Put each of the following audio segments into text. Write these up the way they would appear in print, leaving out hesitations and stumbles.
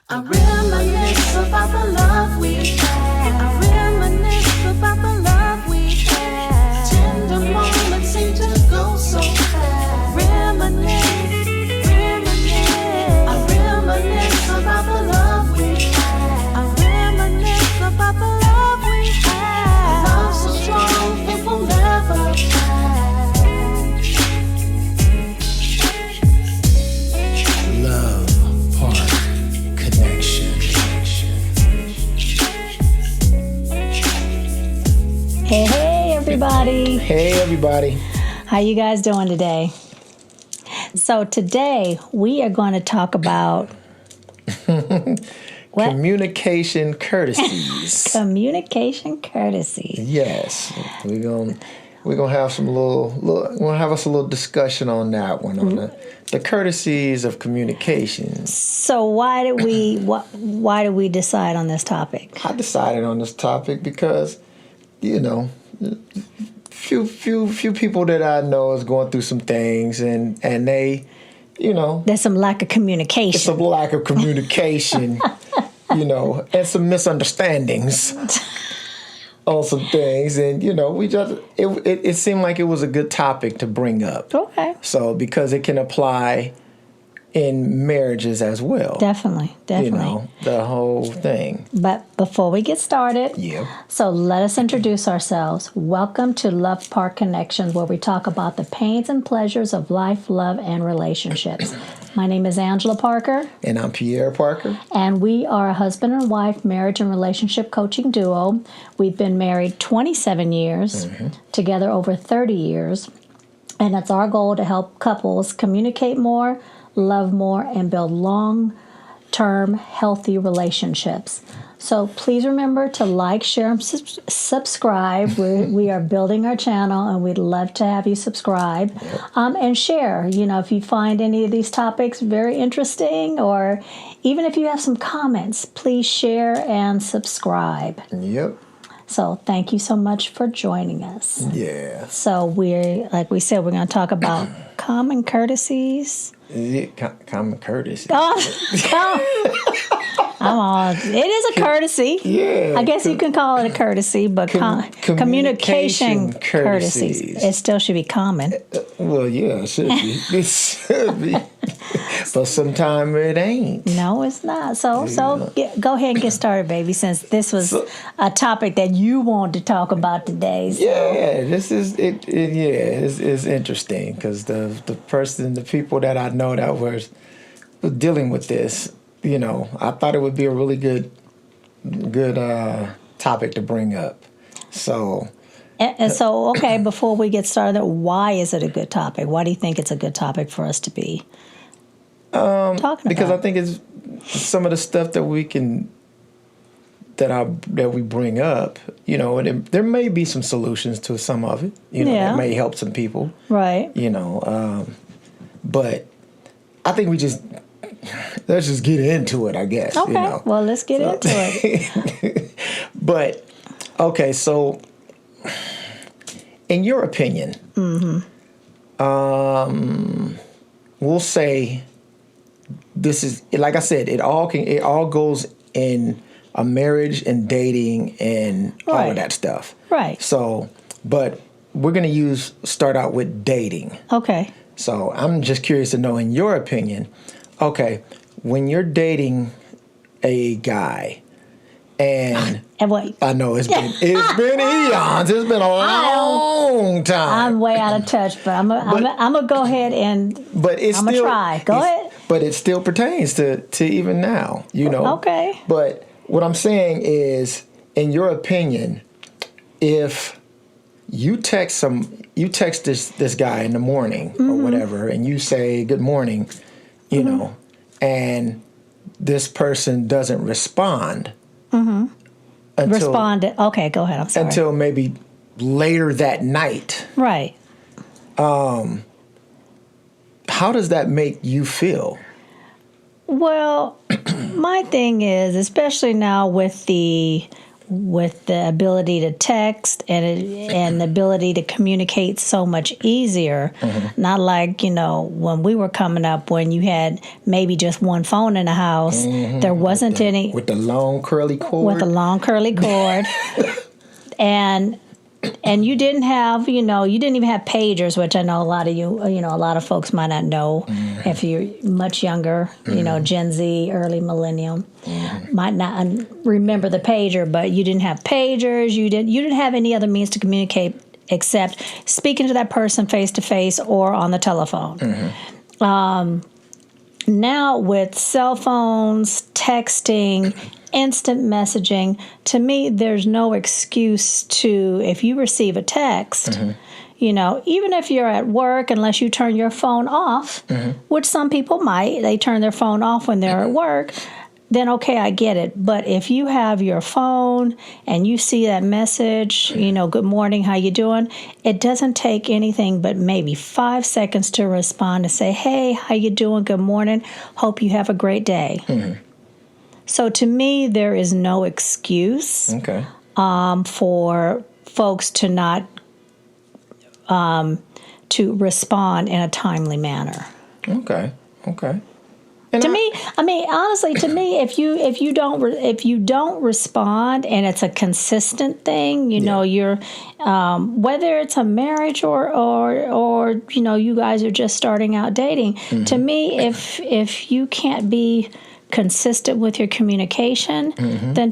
I reminisce about the love we had. I reminisce about the love we had. Tender moments seem to go so fast. Reminisce, reminisce. I reminisce about the love we had. I reminisce about the love we had. A love so strong it will never pass. Love Park Connection. Hey everybody. Hey everybody. How you guys doing today? So today we are going to talk about what? Communication courtesies. Communication courtesy. Yes. We're gonna have some we'll have us a little discussion on that one, on the courtesies of communication. So why did we decide on this topic? I decided on this topic because, few people that I know is going through some things, and they, There's some lack of communication. it's a lack of communication, and some misunderstandings on some things, and we just it seemed like it was a good topic to bring up. Okay. So because it can apply in marriages as well. Definitely. The whole thing. But before we get started, Yeah. so let us introduce ourselves. Welcome to Love Park Connections, where we talk about the pains and pleasures of life, love, and relationships. My name is Angela Parker. And I'm Pierre Parker. And we are a husband and wife marriage and relationship coaching duo. We've been married 27 years, together over 30 years. And it's our goal to help couples communicate more, love more, and build long-term healthy relationships. So please remember to like, share, and subscribe. We are building our channel, and we'd love to have you subscribe and share. If you find any of these topics very interesting, or even if you have some comments, please share and subscribe. Yep. So thank you so much for joining us. Yeah. So like we said, we're going to talk about common courtesies. Common courtesy. It is a courtesy. Yeah. I guess you can call it a courtesy, but communication courtesies. It still should be common. Well, yeah, it should be. It should be. But sometimes it ain't. No, it's not. So go ahead and get started, baby, since this was a topic that you wanted to talk about today. So. Yeah, this is it. It's interesting because the people that I know that were dealing with this, I thought it would be a really good topic to bring up. So. And so, okay, before we get started, why is it a good topic? Why do you think it's a good topic for us to be talking about? Because I think it's some of the stuff that we bring up, and there may be some solutions to some of it, that may help some people. Right. But I think let's just get into it, I guess. Okay, well, let's get into it. But, okay, so in your opinion, we'll say this is, like I said, it all goes in a marriage and dating and all of that stuff. Right. So, but we're going to start out with dating. Okay. So I'm just curious to know, in your opinion, okay, when you're dating a guy, and what? I know it's been eons. It's been a long time. I'm way out of touch, but I'm gonna go ahead and I'm gonna try. Go ahead. But it still pertains to even now, Okay. But what I'm saying is, in your opinion, if you text this guy in the morning or whatever, and you say good morning, and this person doesn't respond. Okay, go ahead. I'm sorry. Until maybe later that night. Right. How does that make you feel? Well, my thing is, especially now with the the ability to text and the ability to communicate so much easier. Not like, when we were coming up, when you had maybe just one phone in the house. There wasn't any. With the long curly cord. With the long curly cord. And you didn't have, you didn't even have pagers, which I know a lot of a lot of folks might not know if you're much younger, Gen Z, early millennium, might not remember the pager, but you didn't have pagers. You didn't have any other means to communicate except speaking to that person face to face or on the telephone. Now with cell phones, texting, instant messaging, to me, there's no excuse to, if you receive a text, even if you're at work, unless you turn your phone off, which some people might, they turn their phone off when they're at work, then okay, I get it. But if you have your phone and you see that message, good morning, how you doing? It doesn't take anything but maybe 5 seconds to respond and say, hey, how you doing? Good morning. Hope you have a great day. So to me, there is no excuse for folks to not to respond in a timely manner. Okay. And honestly, to me, if you don't respond and it's a consistent thing, you're whether it's a marriage or you guys are just starting out dating. To me, if you can't be consistent with your communication, then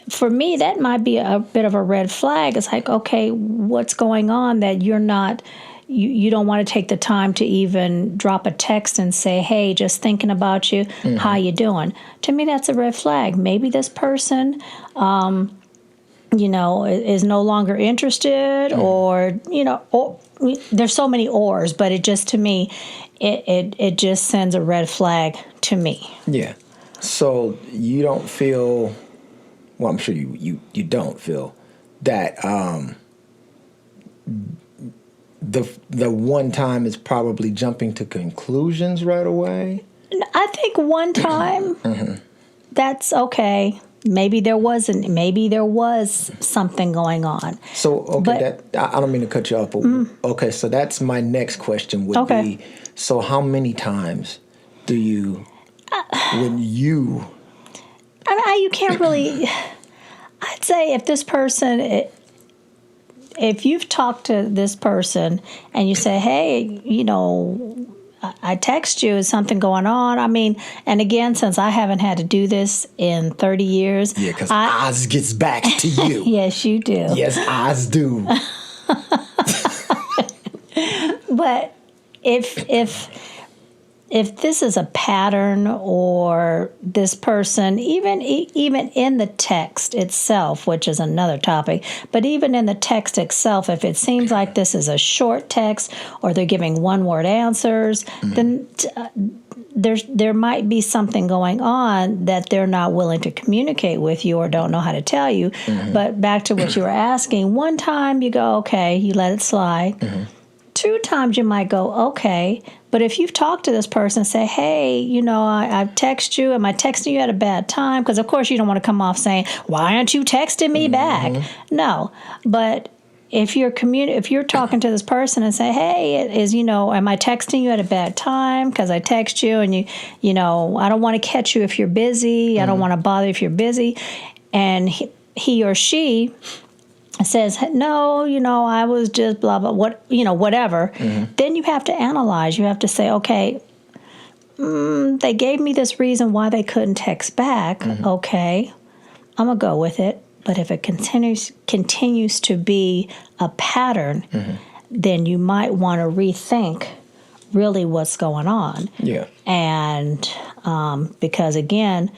for me that might be a bit of a red flag. It's like, okay, what's going on that you're not. You don't want to take the time to even drop a text and say, hey, just thinking about you, how you doing? To me, that's a red flag. Maybe this person, is no longer interested or there's so many ors, but it just, to me, it just sends a red flag to me. Yeah. So you don't feel, well, I'm sure you don't feel that the one time is probably jumping to conclusions right away? I think one time, that's okay. Maybe there was something going on. So, okay, I don't mean to cut you off, but okay, so that's my next question would be, so how many times do you, you can't really, I'd say if this person, if you've talked to this person and you say, hey, I text you, is something going on? I mean, and again, since I haven't had to do this in 30 years. Yeah, because Oz gets back to you. Yes, you do. Yes, Oz do. But if this is a pattern, or this person, even in the text itself, which is another topic, but even in the text itself, if it seems like this is a short text or they're giving one-word answers, then there might be something going on that they're not willing to communicate with you or don't know how to tell you. But back to what you were asking, one time you go, okay, you let it slide. 2 times you might go, okay. But if you've talked to this person, say, hey, I've texted you. Am I texting you at a bad time? Because, of course, you don't want to come off saying, why aren't you texting me back? No. But if you're talking to this person and say, hey, am I texting you at a bad time? Because I text you and I don't want to catch you if you're busy. I don't want to bother if you're busy. And he or she says, no, I was just blah, blah, whatever. Then you have to analyze. You have to say, okay, they gave me this reason why they couldn't text back. Okay, I'm going to go with it. But if it continues to be a pattern, then you might want to rethink really what's going on. Yeah. And because, again,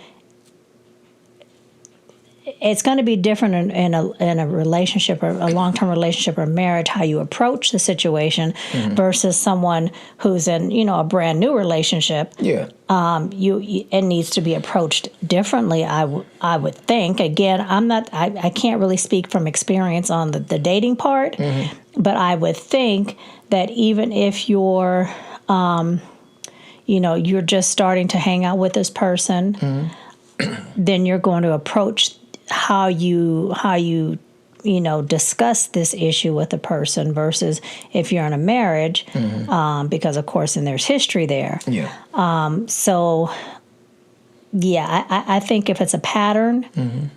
it's going to be different in a relationship, or a long-term relationship or marriage, how you approach the situation versus someone who's in, a brand new relationship. Yeah. It needs to be approached differently, I would think. Again, I can't really speak from experience on the dating part, but I would think that even if you're, you're just starting to hang out with this person, then you're going to approach how you discuss this issue with a person versus if you're in a marriage, because of course, and there's history there. Yeah. So, yeah, I think if it's a pattern,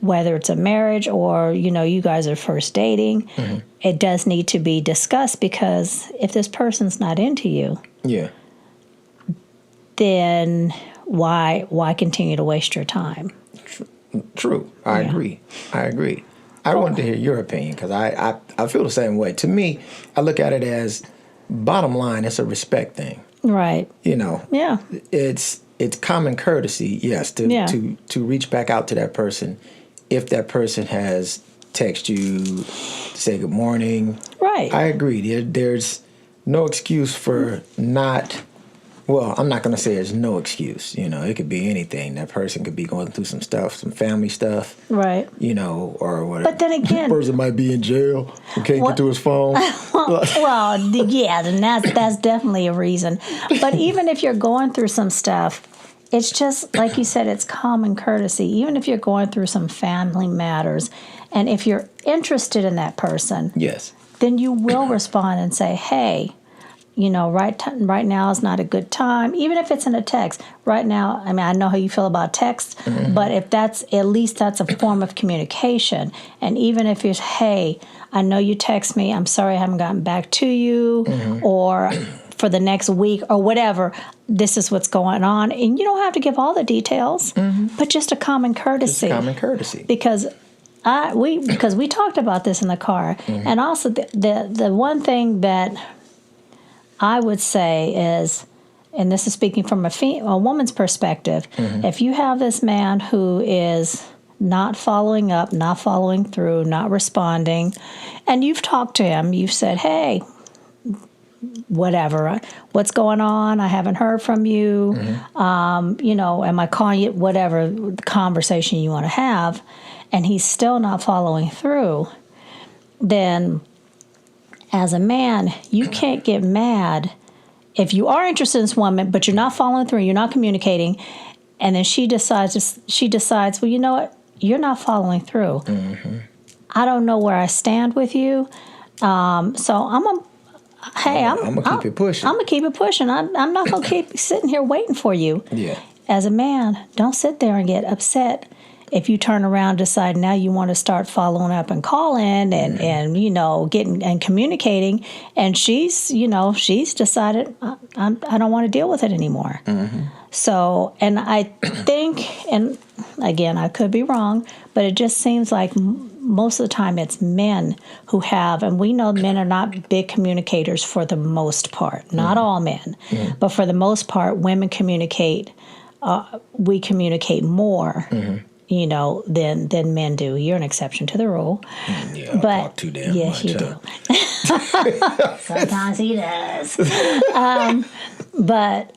whether it's a marriage or, you guys are first dating, it does need to be discussed, because if this person's not into you, Yeah. then why continue to waste your time? True. I agree. I wanted to hear your opinion, because I feel the same way. To me, I look at it as, bottom line, it's a respect thing. Right. Yeah. It's common courtesy, yes, to reach back out to that person if that person has texted you to say good morning. Right. I agree. There's no excuse for not. Well, I'm not going to say there's no excuse. It could be anything. That person could be going through some stuff, some family stuff. Right. Or whatever. But then again, the person might be in jail and can't get to his phone. well, yeah, then that's definitely a reason. But even if you're going through some stuff, it's just, like you said, it's common courtesy. Even if you're going through some family matters, and if you're interested in that person, yes, then you will respond and say, hey, right now is not a good time. Even if it's in a text. Right now, I know how you feel about text, but if that's a form of communication. And even if it's, hey, I know you text me, I'm sorry I haven't gotten back to you, or for the next week or whatever, this is what's going on. And you don't have to give all the details, but just a common courtesy. Just common courtesy. Because we talked about this in the car. And also the one thing that I would say is, and this is speaking from a woman's perspective, if you have this man who is not following up, not following through, not responding, and you've talked to him, you've said, hey, whatever, what's going on? I haven't heard from you. Am I calling you? Whatever conversation you want to have, and he's still not following through, then as a man, you can't get mad if you are interested in this woman, but you're not following through, you're not communicating, and then she decides, well, you know what? You're not following through. I don't know where I stand with you, so I'm gonna keep it pushing. I'm gonna keep it pushing. I'm not gonna keep sitting here waiting for you. Yeah. As a man, don't sit there and get upset if you turn around and decide now you want to start following up and calling and getting and communicating, and she's decided I don't want to deal with it anymore. So, and I think, and again, I could be wrong, but it just seems like most of the time it's men who have, and we know men are not big communicators for the most part, not all men, but for the most part, women communicate. We communicate more. Than men do. You're an exception to the rule. Yeah, I talk too damn yes, much. You do. Sometimes he does. But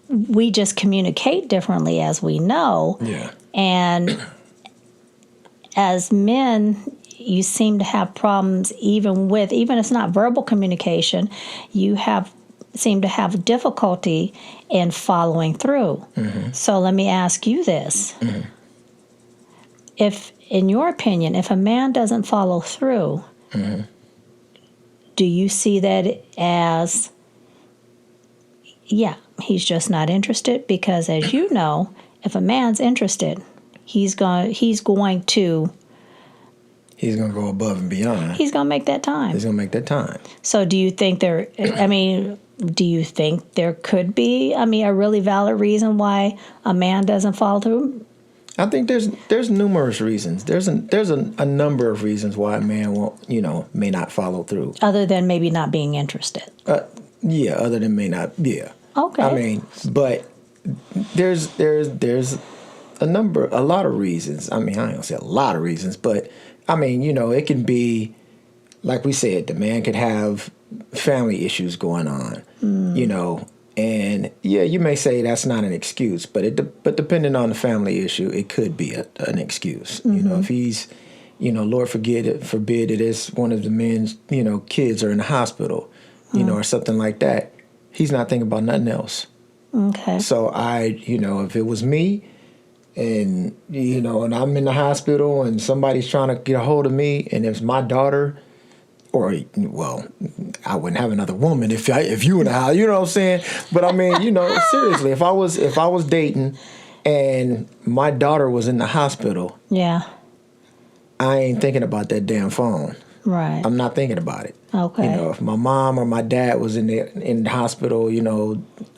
we just communicate differently, as we know. Yeah. And as men, you seem to have problems even if it's not verbal communication, you seem to have difficulty in following through. So let me ask you this. If, in your opinion, if a man doesn't follow through, do you see that as, he's just not interested? Because as you know, if a man's interested, he's going to go above and beyond. He's going to make that time. So do you think do you think there could be, a really valid reason why a man doesn't follow through? I think there's numerous reasons. There's a number of reasons why a man won't, may not follow through. Other than maybe not being interested. Other than may not. Yeah. Okay. But there's a lot of reasons. I ain't gonna say a lot of reasons, but it can be, like we said, the man could have family issues going on, and you may say that's not an excuse, but depending on the family issue, it could be an excuse. If he's, Lord forbid it is one of the men's, kids are in the hospital, or something like that, he's not thinking about nothing else. Okay. So if it was me, and and I'm in the hospital and somebody's trying to get a hold of me, and it's my daughter, or I wouldn't have another woman if you were in the house, you know what I'm saying? But I mean, seriously, if I was dating and my daughter was in the hospital, I ain't thinking about that damn phone. Right. I'm not thinking about it. Okay. If my mom or my dad was in the hospital,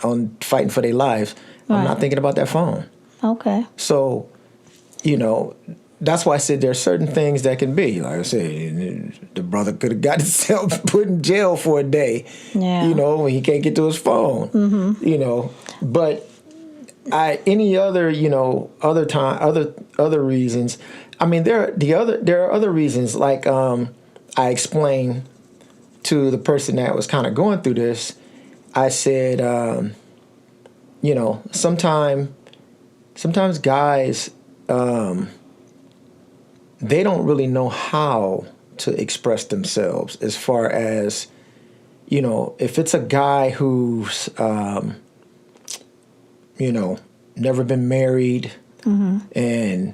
on fighting for their lives, I'm not thinking about that phone. Okay. So, that's why I said there are certain things that can be. Like I said, the brother could have got himself put in jail for a day. Yeah. When he can't get to his phone. Mm-hmm. But any other, other time, other reasons. I mean, there are other reasons. Like I explained to the person that was kind of going through this. I said, sometimes guys, they don't really know how to express themselves as far as, if it's a guy who's, never been married, and,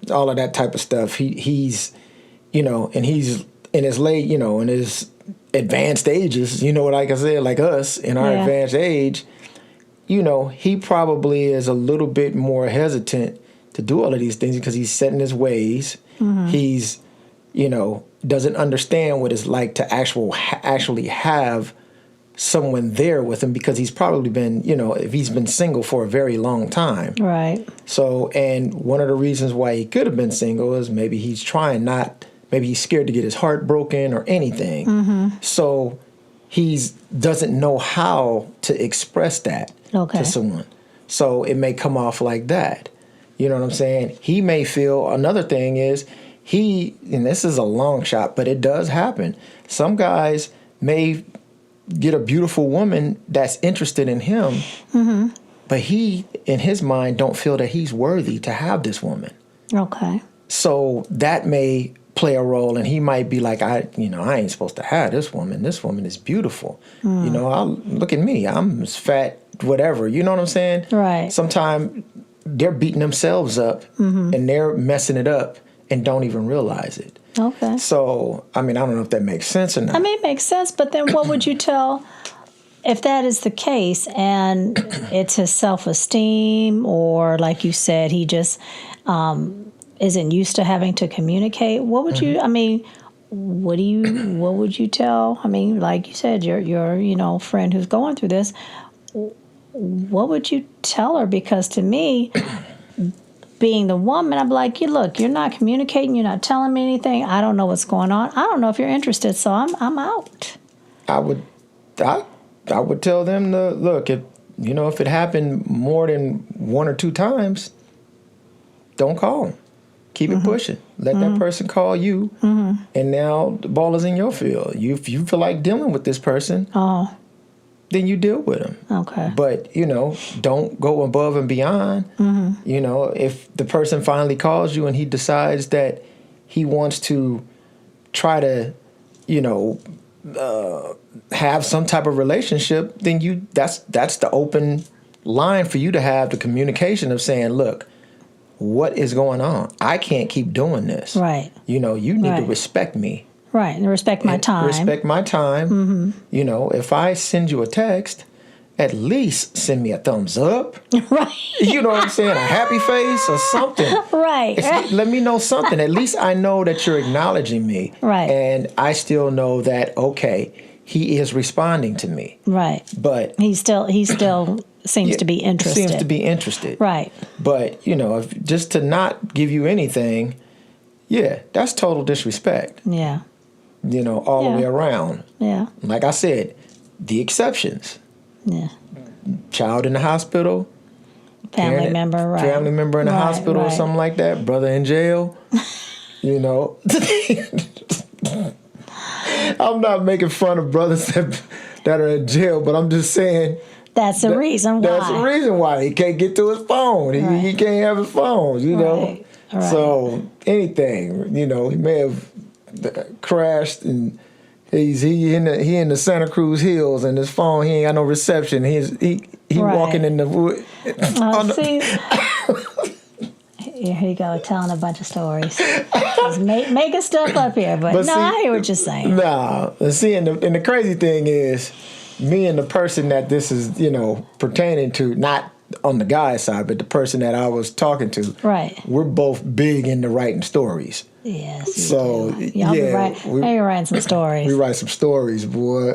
all of that type of stuff. He's, and he's in his late, in his advanced ages, like I said, like us in our advanced age, he probably is a little bit more hesitant to do all of these things because he's set in his ways. Mm-hmm. He's, doesn't understand what it's like to actually have someone there with him because he's probably been, if he's been single for a very long time. Right. So, and one of the reasons why he could have been single is maybe he's scared to get his heart broken or anything. Mm-hmm. So doesn't know how to express that to someone. So it may come off like that. You know what I'm saying? He may feel, another thing is, and this is a long shot, but it does happen. Some guys may get a beautiful woman that's interested in him, mm-hmm. but he, in his mind, don't feel that he's worthy to have this woman. Okay. So that may play a role, and he might be like, I ain't supposed to have this woman. This woman is beautiful. Look at me. I'm as fat, whatever. You know what I'm saying? Right. Sometimes they're beating themselves up, mm-hmm. and they're messing it up and don't even realize it. Okay. So, I mean, I don't know if that makes sense or not. I mean, it makes sense, but then what would you tell if that is the case and it's his self-esteem, or like you said, he just isn't used to having to communicate? What would you, I mean, what would you tell? I mean, like you said, your friend who's going through this, what would you tell her? Because to me, being the woman, I'm like, look, you're not communicating, you're not telling me anything. I don't know what's going on. I don't know if you're interested, so I'm out. I would tell them to look, if it happened more than one or two times, don't call them. Keep it pushing. Let that person call you, and now the ball is in your field. If you feel like dealing with this person, then you deal with them. Okay. But, don't go above and beyond. Mm-hmm. If the person finally calls you and he decides that he wants to try to, have some type of relationship, then that's the open line for you to have the communication of saying, look, what is going on? I can't keep doing this. Right. You need to respect me. Right, and respect my time. Respect my time. Mm-hmm. If I send you a text, at least send me a thumbs up. Right. You know what I'm saying? A happy face or something. Right. Let me know something. At least I know that you're acknowledging me. Right. And I still know that, okay, he is responding to me. Right. But he still seems to be interested. Seems to be interested. Right. But, if just to not give you anything, that's total disrespect. Yeah. All the way around. Yeah. Like I said, the exceptions. Yeah. Child in the hospital. Family member, right. Family member in the hospital or something like that. Brother in jail. I'm not making fun of brothers that are in jail, but I'm just saying. That's the reason why. That's the reason why. He can't get to his phone. He can't have his phone, Right. So anything, he may have crashed and he in the Santa Cruz Hills and his phone, he ain't got no reception. He he Right. walking in the wood. See, here you go, telling a bunch of stories. Just making stuff up here, but no, see, I hear what you're saying. Nah, see, and the crazy thing is, me and the person that this is, pertaining to, not on the guy's side, but the person that I was talking to, Right. we're both big into writing stories. Yes. You So, do. Y'all be you're writing some stories. We write some stories, boy.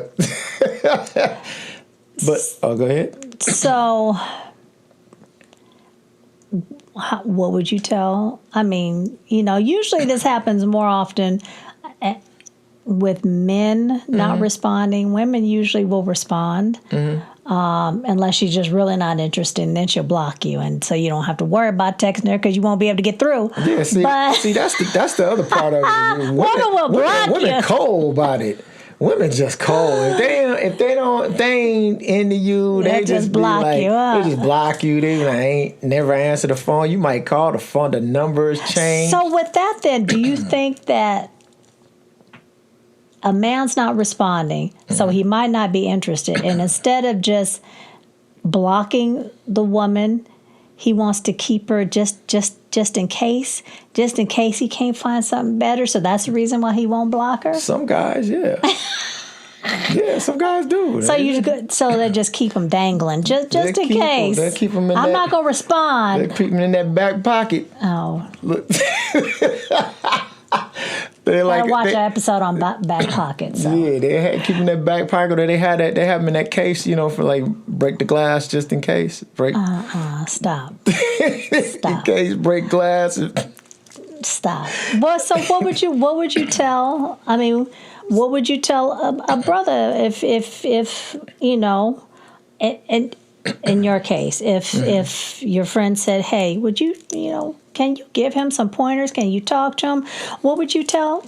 But, go ahead. So, what would you tell? I mean, usually this happens more often with men not responding. Women usually will respond, unless she's just really not interested, and then she'll block you, and so you don't have to worry about texting her because you won't be able to get through. Yeah, see, that's the other part of it. Women will block women you. cold about it. Women just cold. If they ain't into you, they just block be like, you up. They just block you. They like, ain't never answer the phone. You might call the phone. The numbers change. So with that, then, do you think that a man's not responding, so he might not be interested, and instead of just blocking the woman, he wants to keep her just in case he can't find something better, so that's the reason why he won't block her? Some guys, yeah. Yeah, some guys do. So they just keep him dangling, just in case. They keep him in I'm that, not going to respond. They keep him in that back pocket. Oh. Look. They like I watch an episode on back pockets. So. Yeah, they had keep in that back pocket, or they have them in that case, for like break the glass just in case. Stop. In case break glass. Stop. Well, so what would you tell? I mean, what would you tell a brother if in your case, if your friend said, "Hey, would you, can you give him some pointers? Can you talk to him?" What would you tell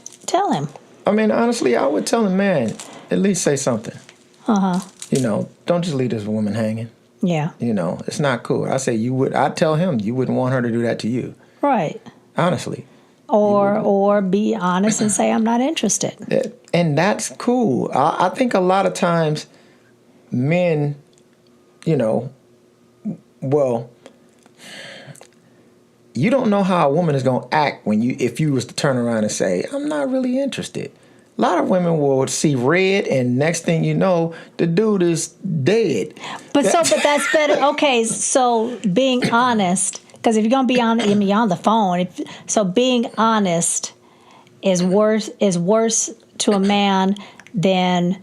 him? I mean, honestly, I would tell him, man, at least say something. Don't just leave this woman hanging. Yeah. It's not cool. I'd tell him you wouldn't want her to do that to you. Right. Honestly. Or be honest and say, I'm not interested. And that's cool. I think a lot of times men, well, you don't know how a woman is going to act if you was to turn around and say, I'm not really interested. A lot of women will see red, and next thing you know, the dude is dead. But that's better. Okay, so being honest, because if you're going to be on the phone, so being honest is worse to a man than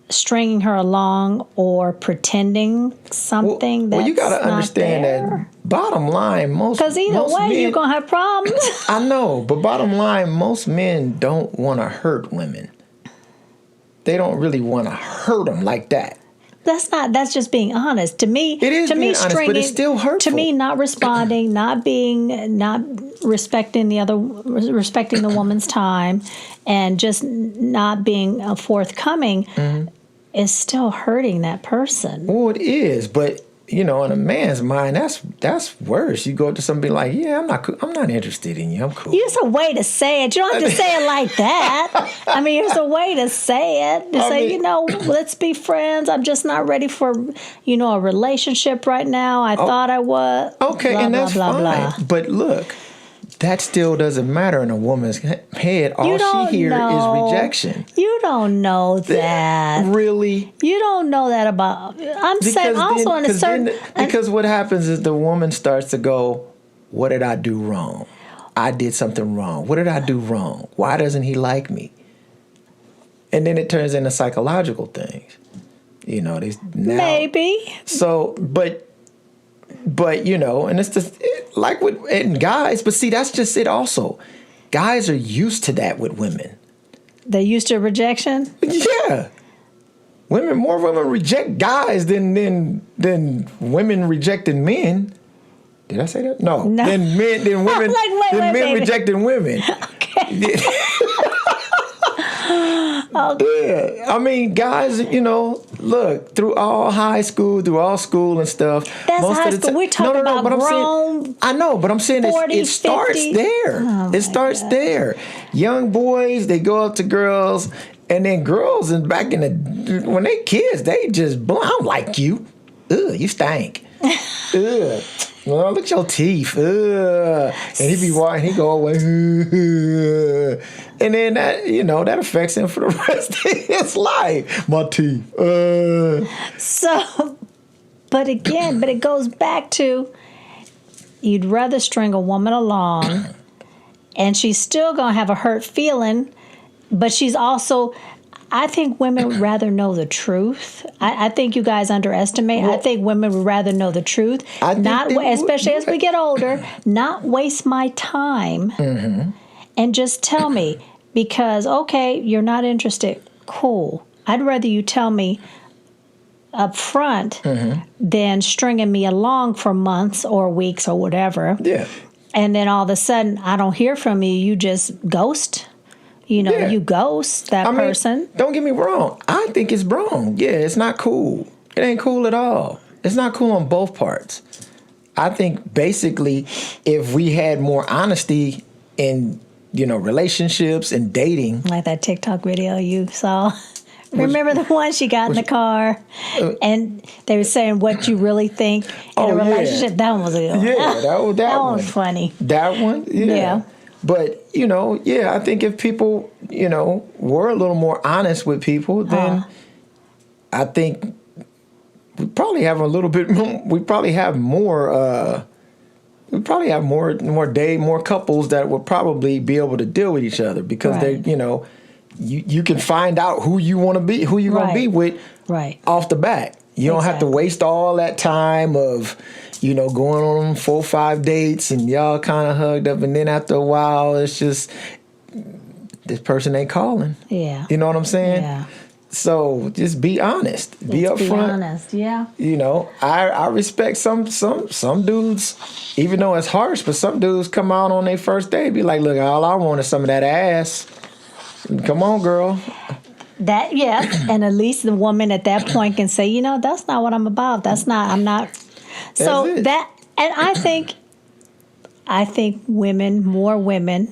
stringing her along or pretending something that's you got to understand that bottom line, because either way men, you're gonna have problems. I know, but bottom line, most men don't want to hurt women. They don't really want to hurt them like that. That's just being honest. To me, it is being honest, but it's still hurtful. To me, not responding, not respecting the woman's time, and just not being forthcoming is still hurting that person. Well, it is, but in a man's mind, that's worse. You go up to somebody like, yeah, I'm not interested in you. I'm cool. There's a way to say it. You don't have to say it like that. I mean, there's a way to say it. Let's be friends. I'm just not ready for, a relationship right now. I thought I was. Okay, blah, and that's blah, fine. blah, blah. But look, that still doesn't matter in a woman's head. All she hears is rejection. You don't know that. Really? You don't know that about. Because what happens is the woman starts to go, what did I do wrong? I did something wrong. What did I do wrong? Why doesn't he like me? And then it turns into psychological things. Maybe. So, but and it's just like with guys, but see, that's just it also. Guys are used to that with women. They're used to rejection? Yeah. More women reject guys than women rejecting men. Did I say that? No. Than women men rejecting women. Okay. Okay. Yeah, I mean, guys, look, through all high school, through all school and stuff. That's high school. We're talking about grown. I know, but I'm saying 40, it starts 50. there. It starts there. Young boys, they go up to girls, And then girls and back in when they kids, they just I don't like you. Ugh, you stank. Ugh. Well, look at your teeth. Ugh. And he be walking, he go away. Ugh. And then that, that affects him for the rest of his life. My teeth. So, but it goes back to you'd rather string a woman along and she's still going to have a hurt feeling, but she's also, I think women would rather know the truth. I think you guys underestimate. I think women would rather know the truth, especially as we get older, not waste my time and just tell me because, okay, you're not interested. Cool. I'd rather you tell me up front than stringing me along for months or weeks or whatever. Yeah. And then all of a sudden, I don't hear from you. You just ghost. You ghost that person. Don't get me wrong. I think it's wrong. Yeah, it's not cool. It ain't cool at all. It's not cool on both parts. I think basically if we had more honesty in, relationships and dating. Like that TikTok video you saw. Remember the one she got in the car and they were saying what you really think in a relationship? Yeah. That one was a good one. Yeah, that one was funny. That one? Yeah. But, I think if people, were a little more honest with people, then I think we probably have more couples that would probably be able to deal with each other because they, you can find out who you want to be, who you're going to be with off the bat. You don't have to waste all that time of, going on 4 or 5 dates and y'all kind of hugged up. And then after a while, it's just, this person ain't calling. Yeah. You know what I'm saying? Yeah. So just be honest. Be upfront. Be honest, yeah. I respect some dudes, even though it's harsh, but some dudes come out on their first day, be like, look, all I want is some of that ass. Come on, girl. That, yeah. And at least the woman at that point can say, that's not what I'm about. I'm not. So that, and I think more women,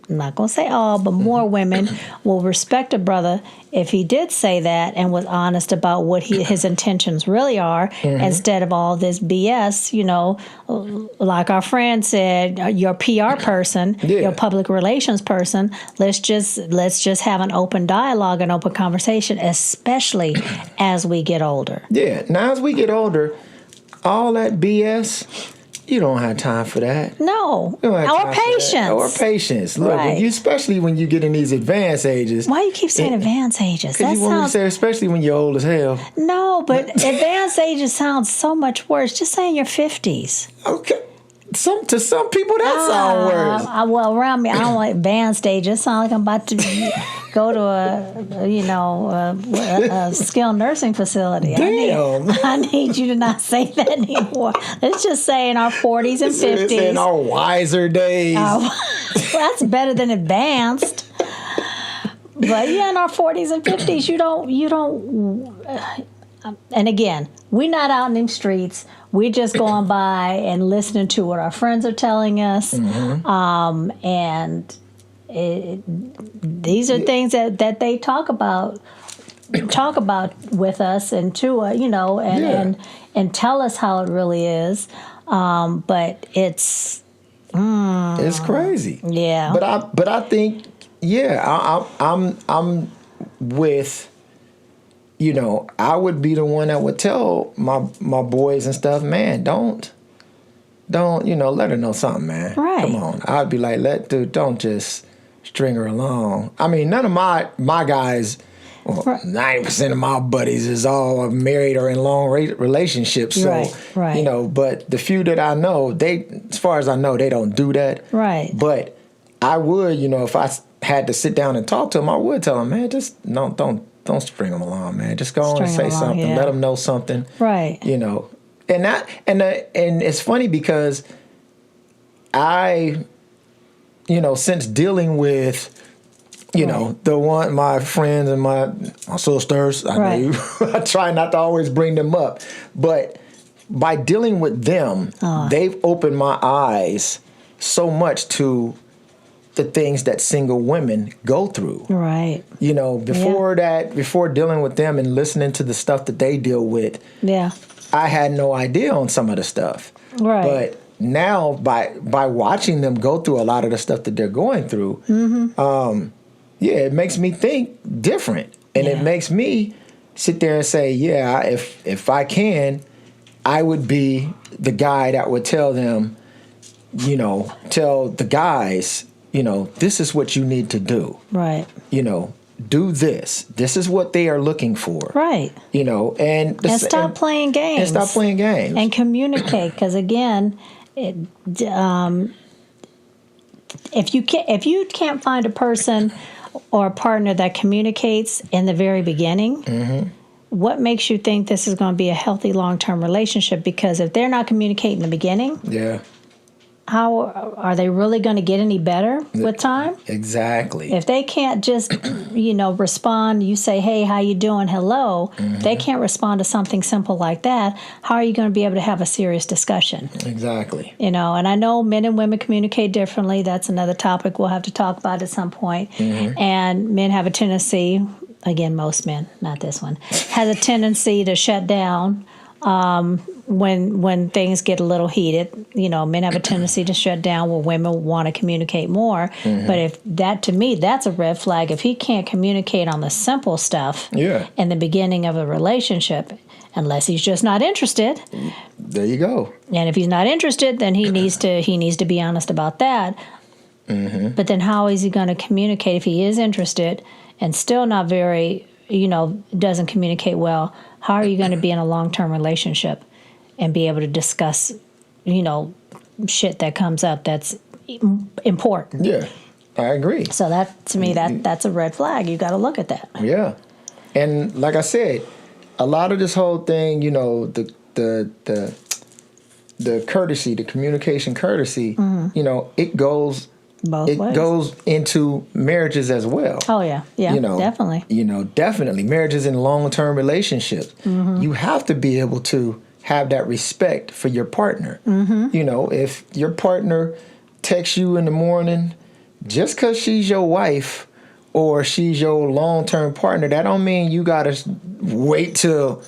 I'm not going to say all, but more women will respect a brother if he did say that and was honest about what his intentions really are instead of all this BS, like our friend said, your PR person, your public relations person, let's just have an open dialogue and open conversation, especially as we get older. Yeah. Now as we get older, all that BS, you don't have time for that. No. Or patience. Or patience. Look, especially when you get in these advanced ages. Why do you keep saying advanced ages? Because you want me to say, especially when you're old as hell. No, but advanced ages sounds so much worse. Just say in your 50s. Okay. To some people, that sounds worse. Well, around me, I don't like advanced age. It sounds like I'm about to go to a skilled nursing facility. Damn. I need you to not say that anymore. Let's just say in our 40s and 50s. It's in our wiser days. Well, that's better than advanced. But yeah, in our 40s and 50s, you don't. And again, we're not out in them streets. We're just going by and listening to what our friends are telling us. And these are things that they talk about with us and to and tell us how it really is. But it's crazy. Yeah. But I think I'm with. I would be the one that would tell my boys and stuff, man, don't, let her know something, man. Right. Come on. I'd be like, don't just string her along. I mean, none of my guys, 90% of my buddies is all married or in long relationships. So, but the few that I know, as far as I know, they don't do that. Right. But I would, if I had to sit down and talk to them, I would tell them, man, just don't string them along, man. Just go on and say something. Yeah. Let them know something. Right. And it's funny because I, since dealing with, my friends and my sisters, I try not to always bring them up, but by dealing with them, they've opened my eyes so much to the things that single women go through. Right. You know, before dealing with them and listening to the stuff that they deal with, Yeah. I had no idea on some of the stuff. Right. But now by watching them go through a lot of the stuff that they're going through, it makes me think different. And it makes me sit there and say, if I can, I would be the guy that would tell them, tell the guys, this is what you need to do. Right. Do this. This is what they are looking for. Right. And stop playing games. And stop playing games. And communicate, because again, if you can't find a person or a partner that communicates in the very beginning, what makes you think this is going to be a healthy long-term relationship? Because if they're not communicating in the beginning, how are they really going to get any better with time? Exactly. If they can't just, respond, you say, hey, how you doing? Hello. They can't respond to something simple like that. How are you going to be able to have a serious discussion? Exactly. And I know men and women communicate differently. That's another topic we'll have to talk about at some point. And men have a tendency, again, most men, not this one, has a tendency to shut down when things get a little heated. Men have a tendency to shut down where women want to communicate more. But if to me, that's a red flag. If he can't communicate on the simple stuff in the beginning of a relationship, unless he's just not interested. There you go. And if he's not interested, then he needs to be honest about that. But then how is he going to communicate if he is interested and still not very, doesn't communicate well? How are you going to be in a long-term relationship and be able to discuss, shit that comes up that's important? Yeah, I agree. So that, to me, that's a red flag. You got to look at that. Yeah. And like I said, a lot of this whole thing, the courtesy, the communication courtesy, it goes Both ways. Goes into marriages as well. Oh yeah, definitely. Definitely marriages and long-term relationships. You have to be able to have that respect for your partner. If your partner texts you in the morning, just because she's your wife or she's your long-term partner, that don't mean you gotta wait till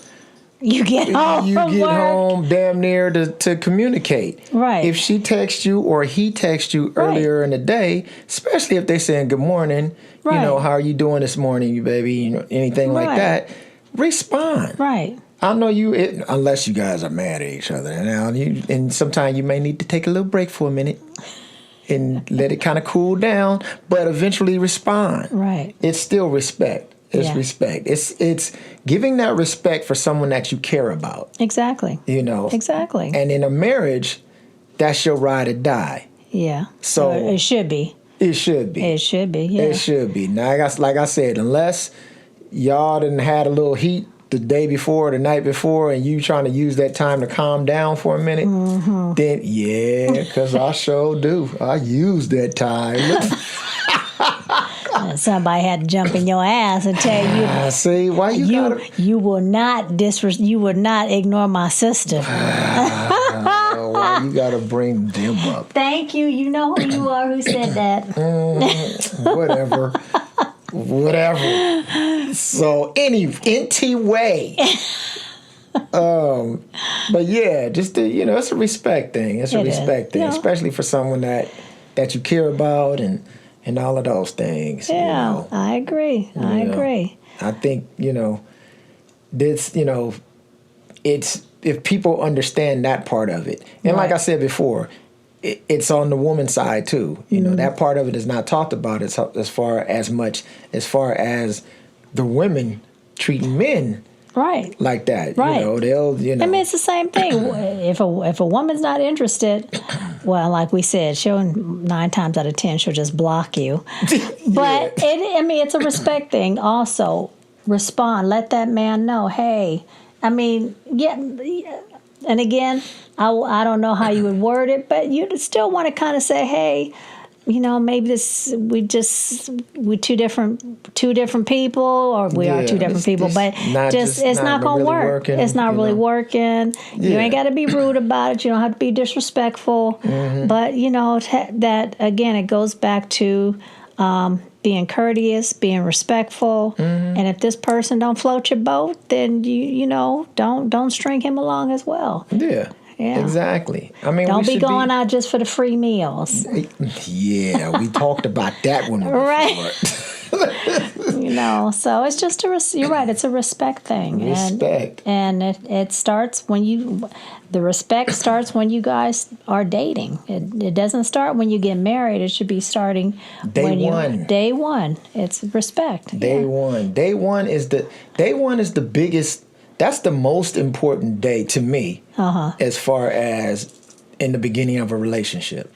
you get home damn near to communicate. Right. If she texts you or he texts you earlier in the day, especially if they're saying good morning, how are you doing this morning, baby? Anything like that, respond. Right. I know unless you guys are mad at each other. Now, and sometimes you may need to take a little break for a minute and let it kind of cool down, but eventually respond. Right. It's still respect. It's respect. It's giving that respect for someone that you care about. Exactly. Exactly. And in a marriage, that's your ride or die. Yeah. So it should be. It should be. It should be. Yeah. It should be. Now, like I said, unless y'all done had a little heat the day before, the night before, and you trying to use that time to calm down for a minute, then because I sure do. I use that time. Somebody had to jump in your ass and tell you. See why you will not you will not ignore my sister. Why you gotta bring them up? Thank you. You know who you are. Who said that? Whatever. So anyway. But yeah, just it's a respect thing. It's a respect thing, especially for someone that you care about and all of those things. Yeah, I agree. I agree. I think, this, it's if people understand that part of it. And like I said before, it's on the woman's side too. That part of it is not talked about as far as the women treating men like that. Right. They'll, I mean, it's the same thing. If a woman's not interested, well, like we said, she'll 9 times out of 10 she'll just block you. But it's a respect thing. Also, respond. Let that man know. Hey, and again, I don't know how you would word it, but you still want to kind of say, hey, maybe we two different people, or we are two different people, but it's not going to work. It's not really working. You ain't got to be rude about it. You don't have to be disrespectful. But, that, again, it goes back to being courteous, being respectful. And if this person don't float your boat, then, don't string him along as well. Yeah. Yeah, exactly. I mean, don't be going out just for the free meals. Yeah, we talked about that one before. Right. So it's just you're right. It's a respect thing. Respect. And it starts the respect starts when you guys are dating. It doesn't start when you get married. It should be starting day one. Day one. It's respect. Day one. Day one is the biggest. That's the most important day to me, as far as in the beginning of a relationship.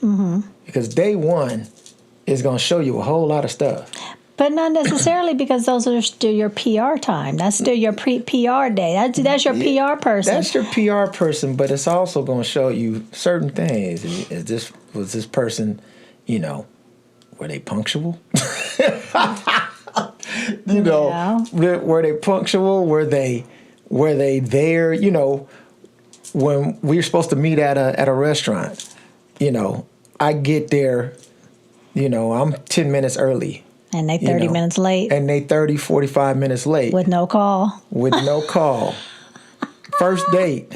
Because day one is going to show you a whole lot of stuff. But not necessarily, because those are still your PR time. That's still your PR day. That's your PR person. That's your PR person, but it's also going to show you certain things. Was this person, were they punctual? Were they punctual? Were they there? When we're supposed to meet at a restaurant, I get there, I'm 10 minutes early. And they 30 minutes late. And they 30, 45 minutes late. With no call. First date.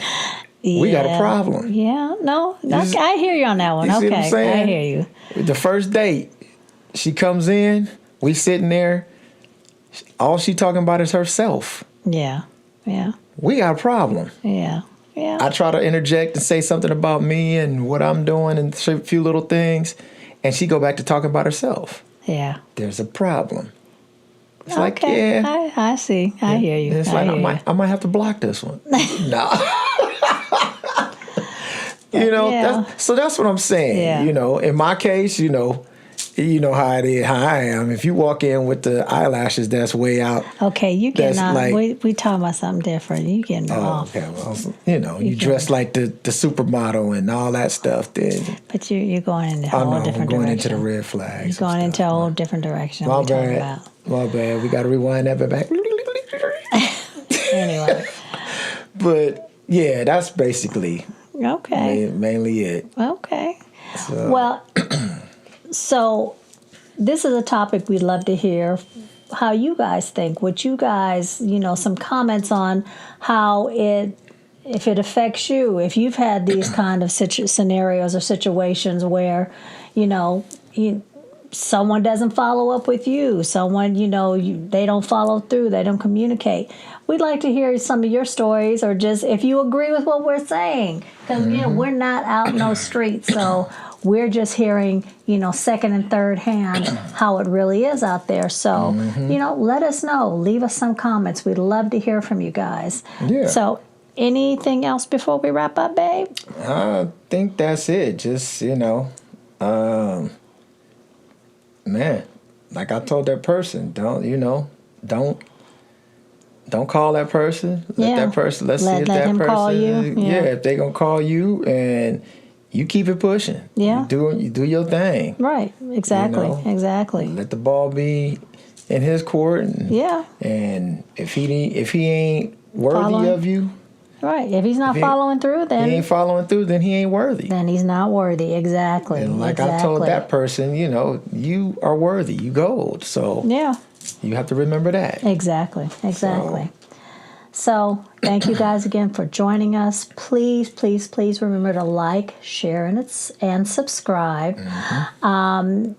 Yeah. We got a problem. Yeah, no, I hear you on that one. You see what I'm saying? I hear you. The first date, she comes in, we sitting there, all she talking about is herself. Yeah. We got a problem. Yeah. I try to interject and say something about me and what I'm doing and a few little things, and she go back to talking about herself. Yeah. There's a problem. It's okay. I see. I hear you. It's I might have to block this one. No. So that's what I'm saying. Yeah. In my case, you know how it is, how I am. If you walk in with the eyelashes that's way out. Okay, you getting off. We talking about something different. You getting off. Okay, well, you dress like the supermodel and all that stuff. Then. But you're going in a whole different direction. I'm going into the red flags. You're going into a whole different direction. My bad. My bad. We got to rewind that back. Anyway. But yeah, that's basically okay. Mainly it. Okay. Well. So this is a topic we'd love to hear how you guys think. What you guys, some comments on how if it affects you, if you've had these kind of scenarios or situations where, someone doesn't follow up with you, someone, they don't follow through, they don't communicate. We'd like to hear some of your stories, or just if you agree with what we're saying, because, we're not out in those streets, so we're just hearing, second and third hand how it really is out there. So, let us know. Leave us some comments. We'd love to hear from you guys. Yeah. So, anything else before we wrap up, babe? I think that's it. Just, man, like I told that person, don't call that person. Let that person, let's see if that person, call you. Yeah, if they going to call you and you keep it pushing. Yeah. You do your thing. Right. Exactly. Exactly. Let the ball be in his court. And, And if he ain't worthy of you. Right. If he's not following through, then he ain't following through, then he ain't worthy. Then he's not worthy. Exactly. And like I told that person, you are worthy. You gold. So you have to remember that. Exactly. So thank you guys again for joining us. Please, please, please remember to like, share, and subscribe. You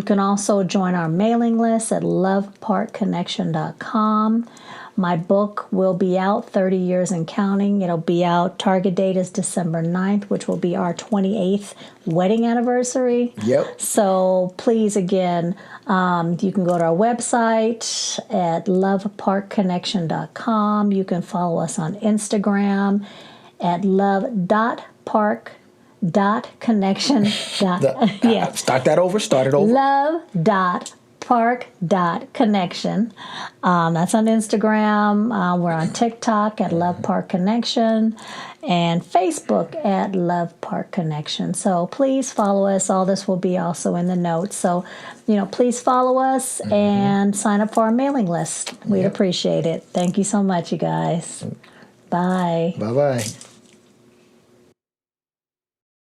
can also join our mailing list at loveparkconnection.com. My book will be out, 30 Years and Counting. It'll be out. Target date is December 9th, which will be our 28th wedding anniversary. Yep. So please, again, you can go to our website at loveparkconnection.com. You can follow us on Instagram at love.park.connection. Start it over. Love.park.connection. lovepark.connection. That's on Instagram. We're on TikTok at Love Park Connection and Facebook at Love Park Connection. So please follow us. All this will be also in the notes. So, please follow us and sign up for our mailing list. We'd appreciate it. Thank you so much, you guys. Bye. Bye-bye.